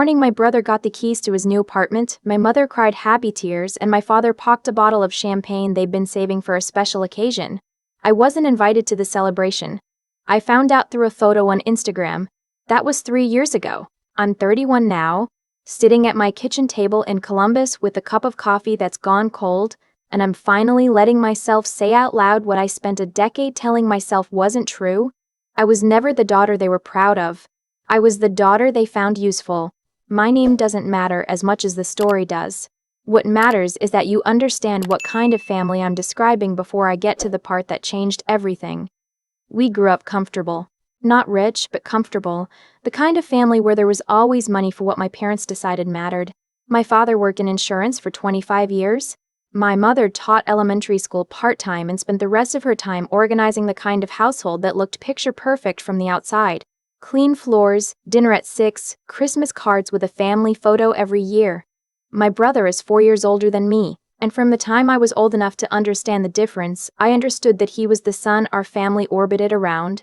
Morning, my brother got the keys to his new apartment, my mother cried happy tears, and my father pocked a bottle of champagne they'd been saving for a special occasion. I wasn't invited to the celebration. I found out through a photo on Instagram. That was 3 years ago. I'm 31 now, sitting at my kitchen table in Columbus with a cup of coffee that's gone cold, and I'm finally letting myself say out loud what I spent a decade telling myself wasn't true. I was never the daughter they were proud of. I was the daughter they found useful. My name doesn't matter as much as the story does. What matters is that you understand what kind of family I'm describing before I get to the part that changed everything. We grew up comfortable. Not rich, but comfortable. The kind of family where there was always money for what my parents decided mattered. My father worked in insurance for 25 years. My mother taught elementary school part-time and spent the rest of her time organizing the kind of household that looked picture-perfect from the outside. Clean floors, dinner at 6, Christmas cards with a family photo every year. My brother is 4 years older than me, and from the time I was old enough to understand the difference, I understood that he was the sun our family orbited around.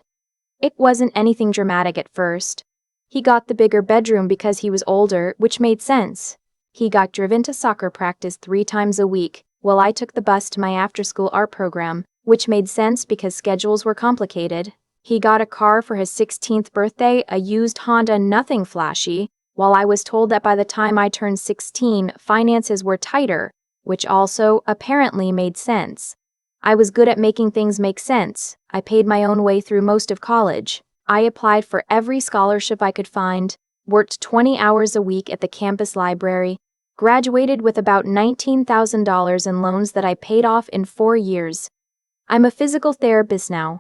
It wasn't anything dramatic at first. He got the bigger bedroom because he was older, which made sense. He got driven to soccer practice 3 times a week, while I took the bus to my after-school art program, which made sense because schedules were complicated. He got a car for his 16th birthday, a used Honda, nothing flashy, while I was told that by the time I turned 16, finances were tighter, which also, apparently, made sense. I was good at making things make sense. I paid my own way through most of college. I applied for every scholarship I could find, worked 20 hours a week at the campus library, graduated with about $19,000 in loans that I paid off in 4 years. I'm a physical therapist now.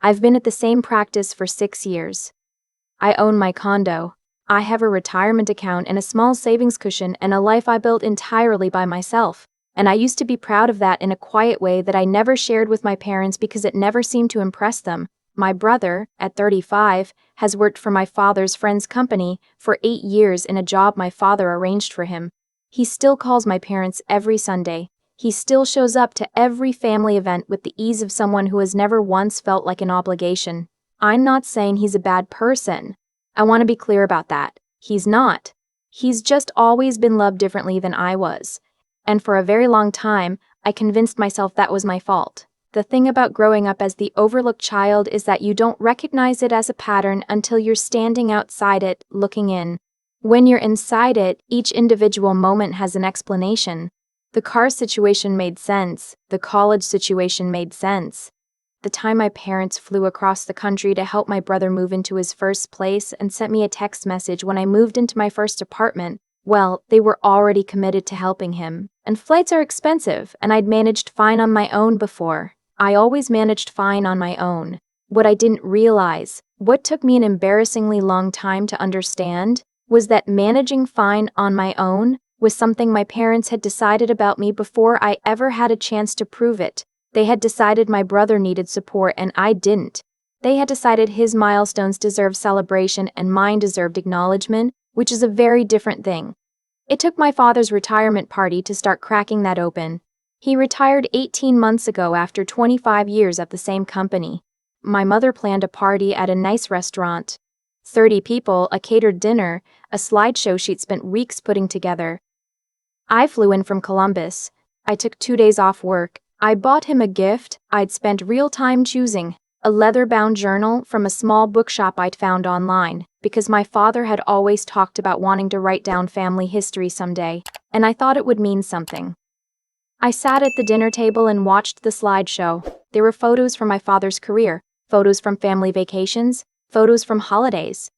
I've been at the same practice for 6 years. I own my condo. I have a retirement account and a small savings cushion and a life I built entirely by myself. And I used to be proud of that in a quiet way that I never shared with my parents because it never seemed to impress them. My brother, at 35, has worked for my father's friend's company for 8 years in a job my father arranged for him. He still calls my parents every Sunday. He still shows up to every family event with the ease of someone who has never once felt like an obligation. I'm not saying he's a bad person. I want to be clear about that. He's not. He's just always been loved differently than I was. And for a very long time, I convinced myself that was my fault. The thing about growing up as the overlooked child is that you don't recognize it as a pattern until you're standing outside it, looking in. When you're inside it, each individual moment has an explanation. The car situation made sense. The college situation made sense. The time my parents flew across the country to help my brother move into his first place and sent me a text message when I moved into my first apartment, well, they were already committed to helping him. And flights are expensive, and I'd managed fine on my own before. I always managed fine on my own. What I didn't realize, what took me an embarrassingly long time to understand, was that managing fine on my own was something my parents had decided about me before I ever had a chance to prove it. They had decided my brother needed support and I didn't. They had decided his milestones deserved celebration and mine deserved acknowledgement, which is a very different thing. It took my father's retirement party to start cracking that open. He retired 18 months ago after 25 years at the same company. My mother planned a party at a nice restaurant. 30 people, a catered dinner, a slideshow she'd spent weeks putting together. I flew in from Columbus. I took 2 days off work. I bought him a gift I'd spent real time choosing, a leather-bound journal from a small bookshop I'd found online, because my father had always talked about wanting to write down family history someday, and I thought it would mean something. I sat at the dinner table and watched the slideshow. There were photos from my father's career, photos from family vacations, photos from holidays.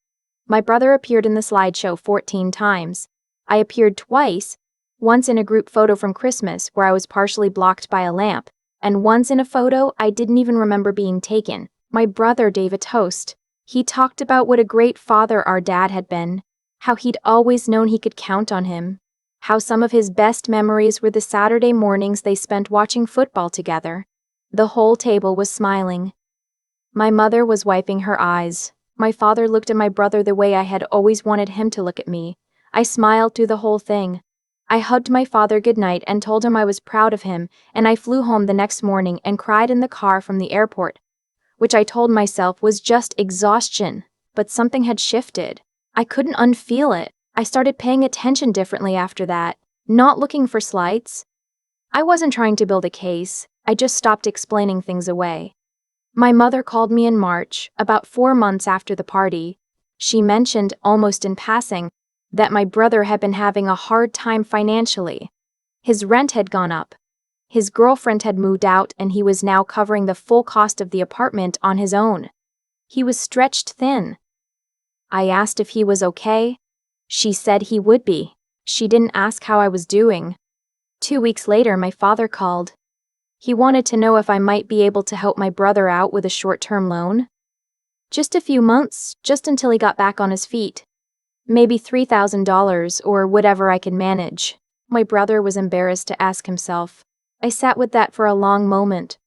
My brother appeared in the slideshow 14 times. I appeared twice, once in a group photo from Christmas where I was partially blocked by a lamp, and once in a photo I didn't even remember being taken. My brother gave a toast. He talked about what a great father our dad had been, how he'd always known he could count on him, how some of his best memories were the Saturday mornings they spent watching football together. The whole table was smiling. My mother was wiping her eyes. My father looked at my brother the way I had always wanted him to look at me. I smiled through the whole thing. I hugged my father goodnight and told him I was proud of him, and I flew home the next morning and cried in the car from the airport, which I told myself was just exhaustion, but something had shifted. I couldn't unfeel it. I started paying attention differently after that, not looking for slights. I wasn't trying to build a case, I just stopped explaining things away. My mother called me in March, about 4 months after the party. She mentioned, almost in passing, that my brother had been having a hard time financially. His rent had gone up. His girlfriend had moved out and he was now covering the full cost of the apartment on his own. He was stretched thin. I asked if he was okay. She said he would be. She didn't ask how I was doing. 2 weeks later, my father called. He wanted to know if I might be able to help my brother out with a short-term loan. Just a few months, just until he got back on his feet. Maybe $3,000 or whatever I could manage. My brother was embarrassed to ask himself. I sat with that for a long moment.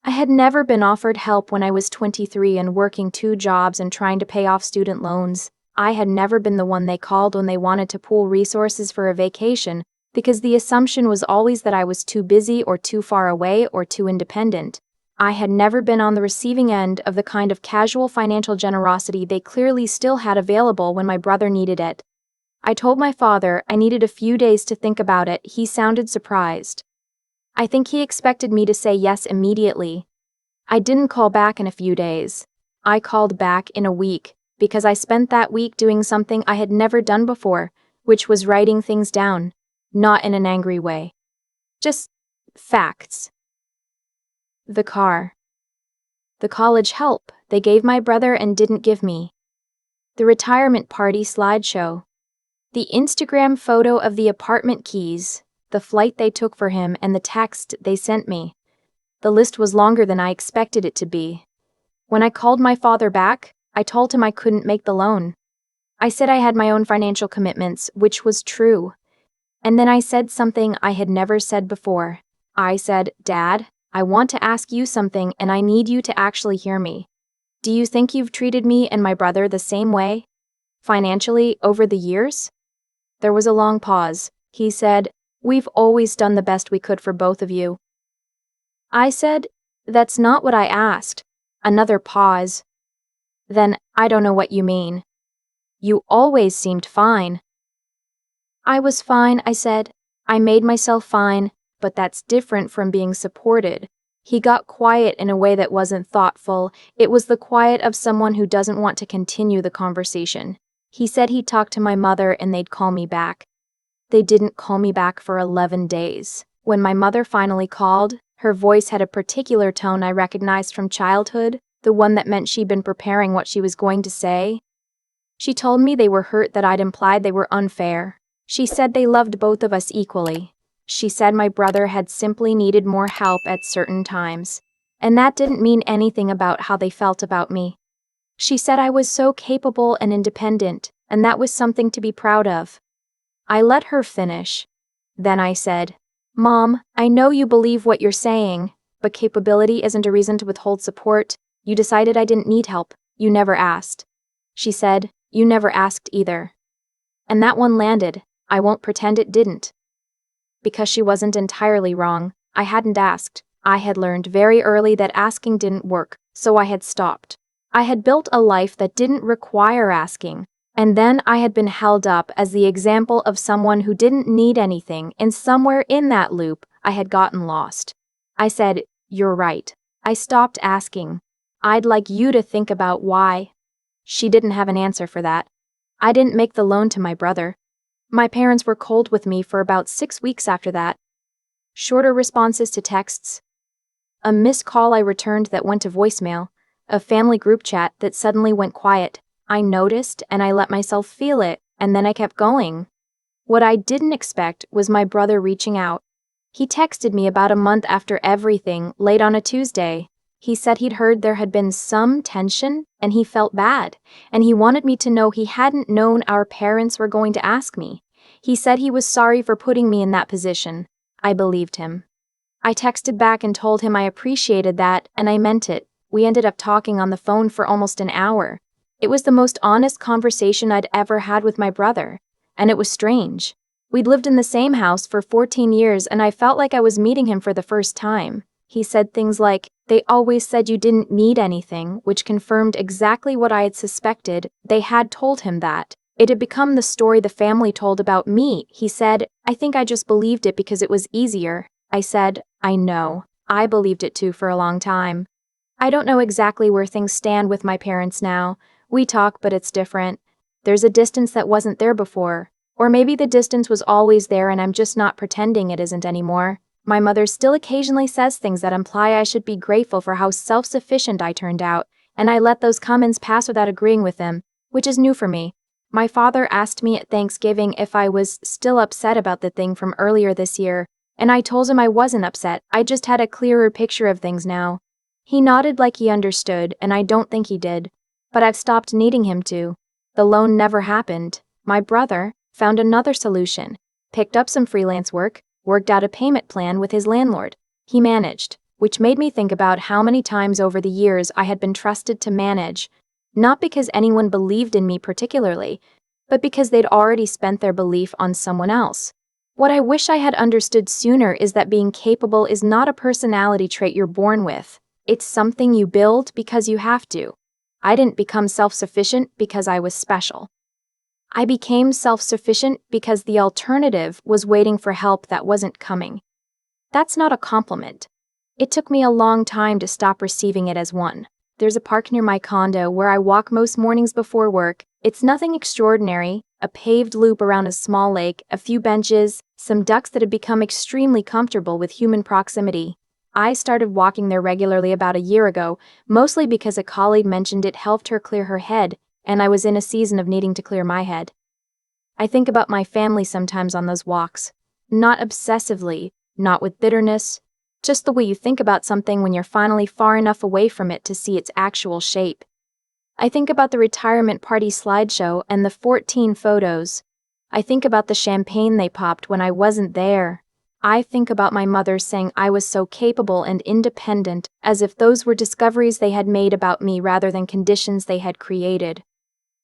I had never been offered help when I was 23 and working 2 jobs and trying to pay off student loans. I had never been the one they called when they wanted to pool resources for a vacation, because the assumption was always that I was too busy or too far away or too independent. I had never been on the receiving end of the kind of casual financial generosity they clearly still had available when my brother needed it. I told my father I needed a few days to think about it. He sounded surprised. I think he expected me to say yes immediately. I didn't call back in a few days. I called back in a week, because I spent that week doing something I had never done before, which was writing things down, not in an angry way. Just facts. The car. The college help they gave my brother and didn't give me. The retirement party slideshow. The Instagram photo of the apartment keys, the flight they took for him, and the text they sent me. The list was longer than I expected it to be. When I called my father back, I told him I couldn't make the loan. I said I had my own financial commitments, which was true. And then I said something I had never said before. I said, "Dad, I want to ask you something and I need you to actually hear me. Do you think you've treated me and my brother the same way, financially, over the years?" There was a long pause. He said, "We've always done the best we could for both of you." I said, "That's not what I asked." Another pause. Then, "I don't know what you mean." "You always seemed fine." I was fine, I said. I made myself fine, but that's different from being supported. He got quiet in a way that wasn't thoughtful. It was the quiet of someone who doesn't want to continue the conversation. He said he'd talk to my mother and they'd call me back. They didn't call me back for 11 days. When my mother finally called, her voice had a particular tone I recognized from childhood, the one that meant she'd been preparing what she was going to say. She told me they were hurt that I'd implied they were unfair. She said they loved both of us equally. She said my brother had simply needed more help at certain times, and that didn't mean anything about how they felt about me. She said I was so capable and independent, and that was something to be proud of. I let her finish. Then I said, "Mom, I know you believe what you're saying, but capability isn't a reason to withhold support. You decided I didn't need help. You never asked." She said, "You never asked either." And that one landed. I won't pretend it didn't. Because she wasn't entirely wrong. I hadn't asked. I had learned very early that asking didn't work, so I had stopped. I had built a life that didn't require asking, and then I had been held up as the example of someone who didn't need anything, and somewhere in that loop, I had gotten lost. I said, "You're right." I stopped asking. "I'd like you to think about why." She didn't have an answer for that. I didn't make the loan to my brother. My parents were cold with me for about 6 weeks after that. Shorter responses to texts. A missed call I returned that went to voicemail. A family group chat that suddenly went quiet. I noticed and I let myself feel it, and then I kept going. What I didn't expect was my brother reaching out. He texted me about a month after everything, late on a Tuesday. He said he'd heard there had been some tension, and he felt bad, and he wanted me to know he hadn't known our parents were going to ask me. He said he was sorry for putting me in that position. I believed him. I texted back and told him I appreciated that, and I meant it. We ended up talking on the phone for almost an hour. It was the most honest conversation I'd ever had with my brother, and it was strange. We'd lived in the same house for 14 years, and I felt like I was meeting him for the first time. He said things like, "They always said you didn't need anything," which confirmed exactly what I had suspected. They had told him that. It had become the story the family told about me. He said, I think I just believed it because it was easier. I said, I know. I believed it too for a long time. I don't know exactly where things stand with my parents now. We talk, but it's different. There's a distance that wasn't there before. Or maybe the distance was always there and I'm just not pretending it isn't anymore. My mother still occasionally says things that imply I should be grateful for how self-sufficient I turned out, and I let those comments pass without agreeing with them, which is new for me. My father asked me at Thanksgiving if I was still upset about the thing from earlier this year, and I told him I wasn't upset, I just had a clearer picture of things now. He nodded like he understood, and I don't think he did. But I've stopped needing him to. The loan never happened. My brother found another solution, picked up some freelance work, worked out a payment plan with his landlord. He managed, which made me think about how many times over the years I had been trusted to manage, not because anyone believed in me particularly, but because they'd already spent their belief on someone else. What I wish I had understood sooner is that being capable is not a personality trait you're born with. It's something you build because you have to. I didn't become self-sufficient because I was special. I became self-sufficient because the alternative was waiting for help that wasn't coming. That's not a compliment. It took me a long time to stop receiving it as one. There's a park near my condo where I walk most mornings before work. It's nothing extraordinary, a paved loop around a small lake, a few benches, some ducks that have become extremely comfortable with human proximity. I started walking there regularly about a year ago, mostly because a colleague mentioned it helped her clear her head, and I was in a season of needing to clear my head. I think about my family sometimes on those walks. Not obsessively, not with bitterness, just the way you think about something when you're finally far enough away from it to see its actual shape. I think about the retirement party slideshow and the 14 photos. I think about the champagne they popped when I wasn't there. I think about my mother saying I was so capable and independent, as if those were discoveries they had made about me rather than conditions they had created.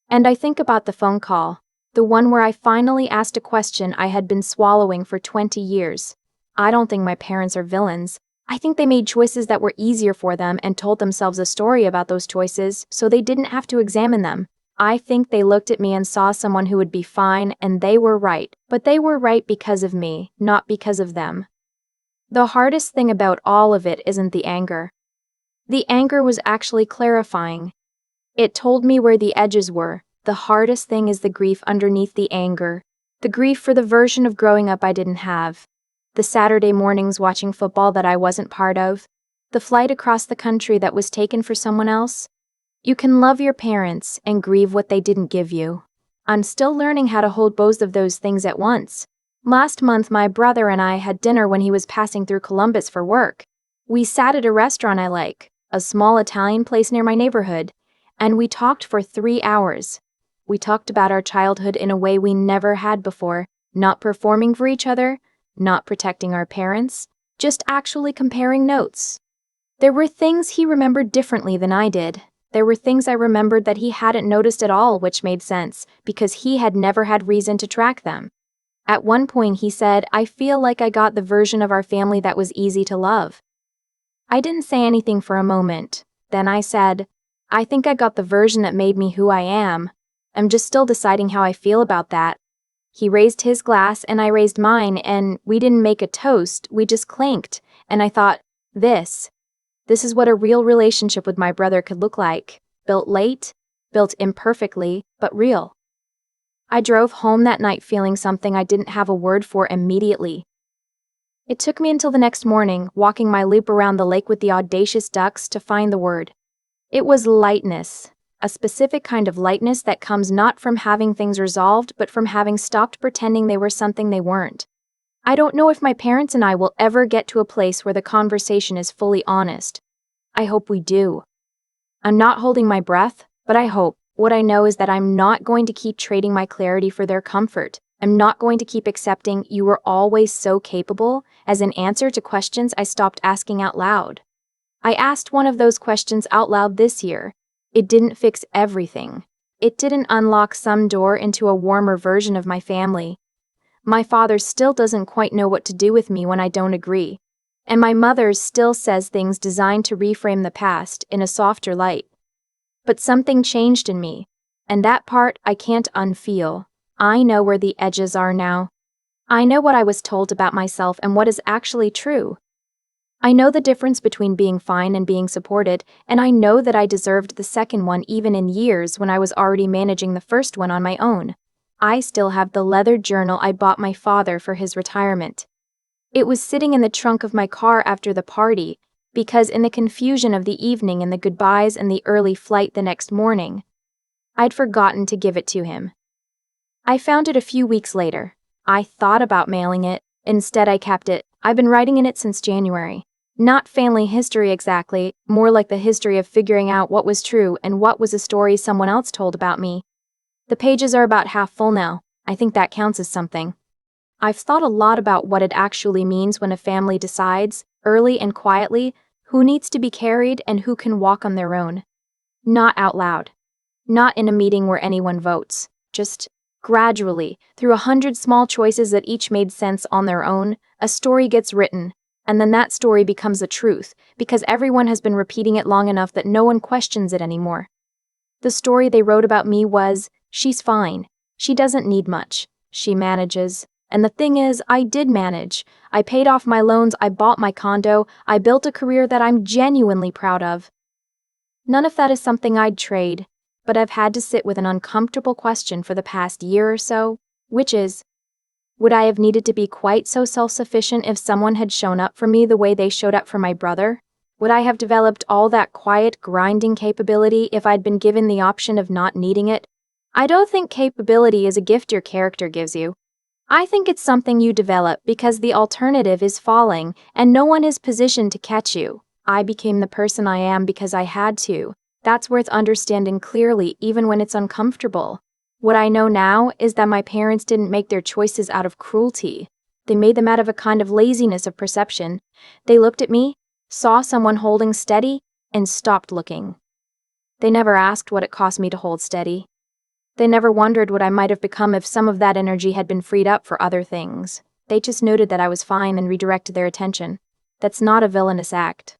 And I think about the phone call, the one where I finally asked a question I had been swallowing for 20 years. I don't think my parents are villains. I think they made choices that were easier for them and told themselves a story about those choices so they didn't have to examine them. I think they looked at me and saw someone who would be fine, and they were right. But they were right because of me, not because of them. The hardest thing about all of it isn't the anger. The anger was actually clarifying. It told me where the edges were. The hardest thing is the grief underneath the anger. The grief for the version of growing up I didn't have. The Saturday mornings watching football that I wasn't part of. The flight across the country that was taken for someone else. You can love your parents and grieve what they didn't give you. I'm still learning how to hold both of those things at once. Last month, my brother and I had dinner when he was passing through Columbus for work. We sat at a restaurant I like, a small Italian place near my neighborhood, and we talked for 3 hours. We talked about our childhood in a way we never had before, not performing for each other, not protecting our parents, just actually comparing notes. There were things he remembered differently than I did. There were things I remembered that he hadn't noticed at all, which made sense, because he had never had reason to track them. At one point he said, I feel like I got the version of our family that was easy to love. I didn't say anything for a moment. Then I said, I think I got the version that made me who I am. I'm just still deciding how I feel about that. He raised his glass and I raised mine, and we didn't make a toast, we just clinked, and I thought, This is what a real relationship with my brother could look like. Built late, built imperfectly, but real. I drove home that night feeling something I didn't have a word for immediately. It took me until the next morning, walking my loop around the lake with the audacious ducks, to find the word. It was lightness, a specific kind of lightness that comes not from having things resolved, but from having stopped pretending they were something they weren't. I don't know if my parents and I will ever get to a place where the conversation is fully honest. I hope we do. I'm not holding my breath, but I hope. What I know is that I'm not going to keep trading my clarity for their comfort. I'm not going to keep accepting "you were always so capable" as an answer to questions I stopped asking out loud. I asked one of those questions out loud this year. It didn't fix everything. It didn't unlock some door into a warmer version of my family. My father still doesn't quite know what to do with me when I don't agree. And my mother still says things designed to reframe the past in a softer light. But something changed in me. And that part I can't unfeel. I know where the edges are now. I know what I was told about myself and what is actually true. I know the difference between being fine and being supported, and I know that I deserved the second one even in years when I was already managing the first one on my own. I still have the leather journal I bought my father for his retirement. It was sitting in the trunk of my car after the party, because in the confusion of the evening and the goodbyes and the early flight the next morning, I'd forgotten to give it to him. I found it a few weeks later. I thought about mailing it. Instead, I kept it. I've been writing in it since January. Not family history exactly, more like the history of figuring out what was true and what was a story someone else told about me. The pages are about half full now. I think that counts as something. I've thought a lot about what it actually means when a family decides, early and quietly, who needs to be carried and who can walk on their own. Not out loud. Not in a meeting where anyone votes. Just gradually, through 100 small choices that each made sense on their own, a story gets written, and then that story becomes a truth, because everyone has been repeating it long enough that no one questions it anymore. The story they wrote about me was, she's fine. She doesn't need much. She manages. And the thing is, I did manage. I paid off my loans, I bought my condo, I built a career that I'm genuinely proud of. None of that is something I'd trade, but I've had to sit with an uncomfortable question for the past year or so, which is, would I have needed to be quite so self-sufficient if someone had shown up for me the way they showed up for my brother? Would I have developed all that quiet, grinding capability if I'd been given the option of not needing it? I don't think capability is a gift your character gives you. I think it's something you develop because the alternative is falling and no one is positioned to catch you. I became the person I am because I had to. That's worth understanding clearly even when it's uncomfortable. What I know now is that my parents didn't make their choices out of cruelty. They made them out of a kind of laziness of perception. They looked at me, saw someone holding steady, and stopped looking. They never asked what it cost me to hold steady. They never wondered what I might have become if some of that energy had been freed up for other things. They just noted that I was fine and redirected their attention. That's not a villainous act.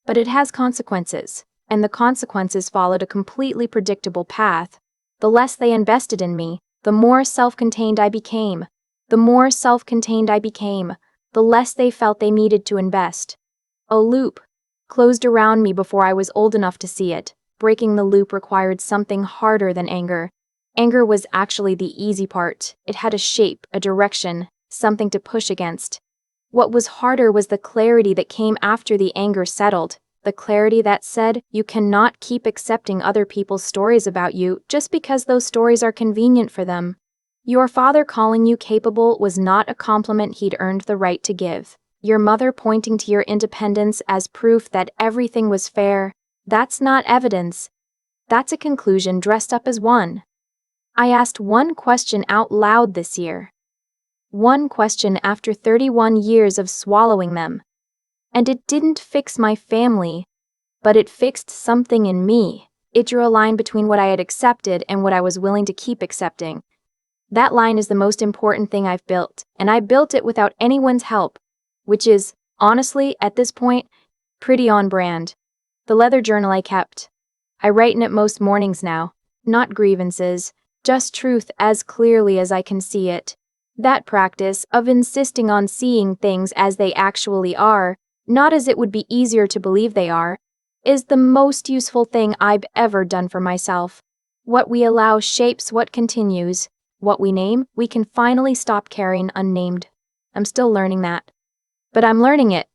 But it has consequences, and the consequences followed a completely predictable path. The less they invested in me, the more self-contained I became. The more self-contained I became, the less they felt they needed to invest. A loop closed around me before I was old enough to see it. Breaking the loop required something harder than anger. Anger was actually the easy part. It had a shape, a direction, something to push against. What was harder was the clarity that came after the anger settled. The clarity that said, you cannot keep accepting other people's stories about you just because those stories are convenient for them. Your father calling you capable was not a compliment he'd earned the right to give. Your mother pointing to your independence as proof that everything was fair, that's not evidence. That's a conclusion dressed up as one. I asked one question out loud this year. One question after 31 years of swallowing them. And it didn't fix my family, but it fixed something in me. It drew a line between what I had accepted and what I was willing to keep accepting. That line is the most important thing I've built, and I built it without anyone's help, which is, honestly, at this point, pretty on brand. The leather journal I kept. I write in it most mornings now, not grievances, just truth as clearly as I can see it. That practice of insisting on seeing things as they actually are, not as it would be easier to believe they are, is the most useful thing I've ever done for myself. What we allow shapes what continues. What we name, we can finally stop carrying unnamed. I'm still learning that. But I'm learning it,